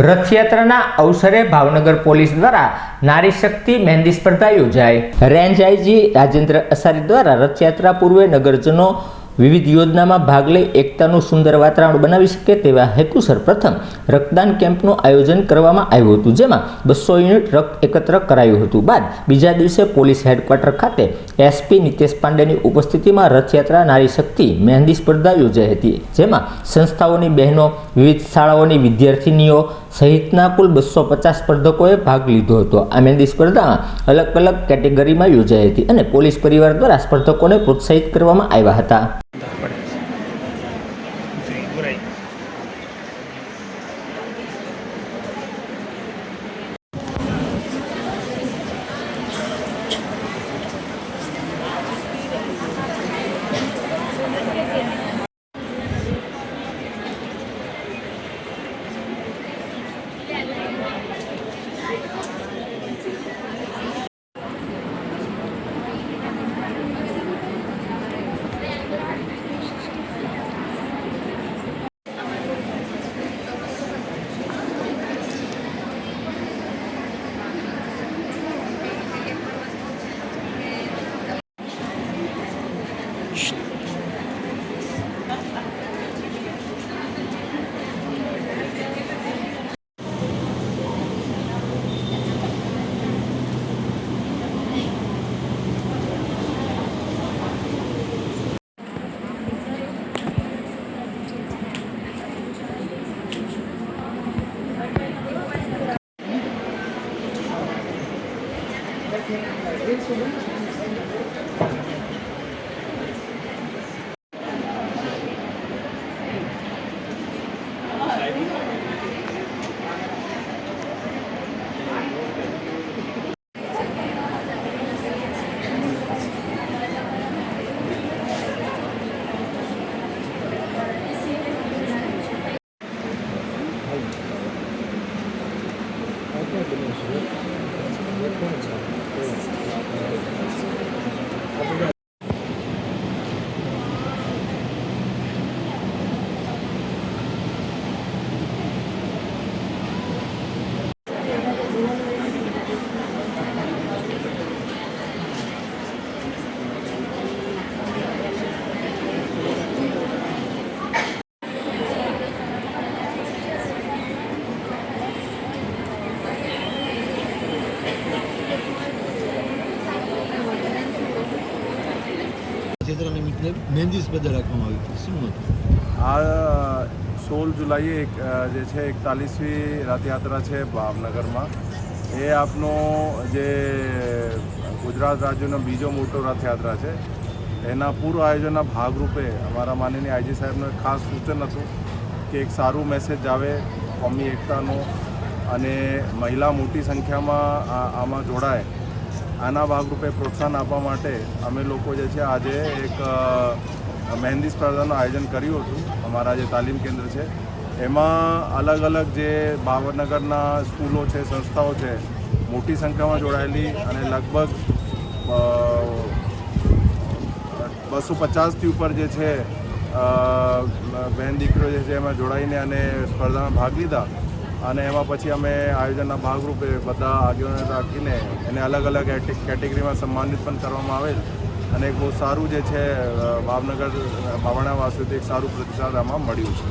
રથયાત્રાના અવસરે ભાવનગર પોલીસ દ્વારા નારી શક્તિ મહેંદી સ્પર્ધા યોજાઈ। રેન્જ આઈજી રાજેન્દ્ર અસારી દ્વારા રથયાત્રા પૂર્વે નગરજનો વિવિધ યોજનામાં ભાગ લઈ એકતાનું સુંદર વાતાવરણ બનાવી શકે તેવા હેતુસર પ્રથમ રક્તદાન કેમ્પનું આયોજન કરવામાં આવ્યું હતું, જેમાં 200 યુનિટ રક્ત એકત્ર કરાયું હતું। બાદ બીજા દિવસે પોલીસ હેડક્વાર્ટર ખાતે એસપી નિતેશ પાંડેની ઉપસ્થિતિમાં રથયાત્રા નારી શક્તિ મહેંદી સ્પર્ધા યોજાઈ હતી, જેમાં સંસ્થાઓની બહેનો, વિવિધ શાળાઓની વિદ્યાર્થીનીઓ સહિતના કુલ 250 સ્પર્ધકોએ ભાગ લીધો હતો। આ મહેંદી સ્પર્ધામાં અલગ અલગ કેટેગરીમાં યોજાઈ હતી અને પોલીસ પરિવાર દ્વારા સ્પર્ધકોને પ્રોત્સાહિત કરવામાં આવ્યા હતા। મહેંદી સ્પર્ધા રાખવામાં આવી હતી, શું હતું? આ 16 જુલાઈએ જે છે 41મી રથયાત્રા છે ભાવનગરમાં। એ આપનો જે ગુજરાત રાજ્યનો બીજો મોટો રથયાત્રા છે, એના પૂર્વ આયોજનના ભાગરૂપે અમારા માનનીય આઈજી સાહેબનું એક ખાસ સૂચન હતું કે એક સારું મેસેજ આવે કોમી એકતાનો અને મહિલા મોટી સંખ્યામાં આમાં જોડાય। આના ભાગરૂપે પ્રોત્સાહન આપવા માટે અમે લોકો જે છે આજે એક મહેંદી સ્પર્ધાનું આયોજન કર્યું હતું। અમારા જે તાલીમ કેન્દ્ર છે એમાં અલગ અલગ જે ભાવનગરના સ્કૂલો છે, સંસ્થાઓ છે, મોટી સંખ્યામાં જોડાયેલી અને લગભગ 250થી ઉપર જે છે બહેન દીકરીઓ જે છે એમાં જોડાઈને અને સ્પર્ધામાં ભાગ લીધા। અને એમાં પછી અમે આયોજનના ભાગરૂપે બધા આગેવાનો રાખીને એને અલગ અલગ કેટેગરીમાં સન્માનિત પણ કરવામાં આવેલ અને એક બહુ સારું જે છે ભાવનગર ભાવણાવાસીઓથી એક સારું પ્રતિસાદ આમાં મળ્યું છે।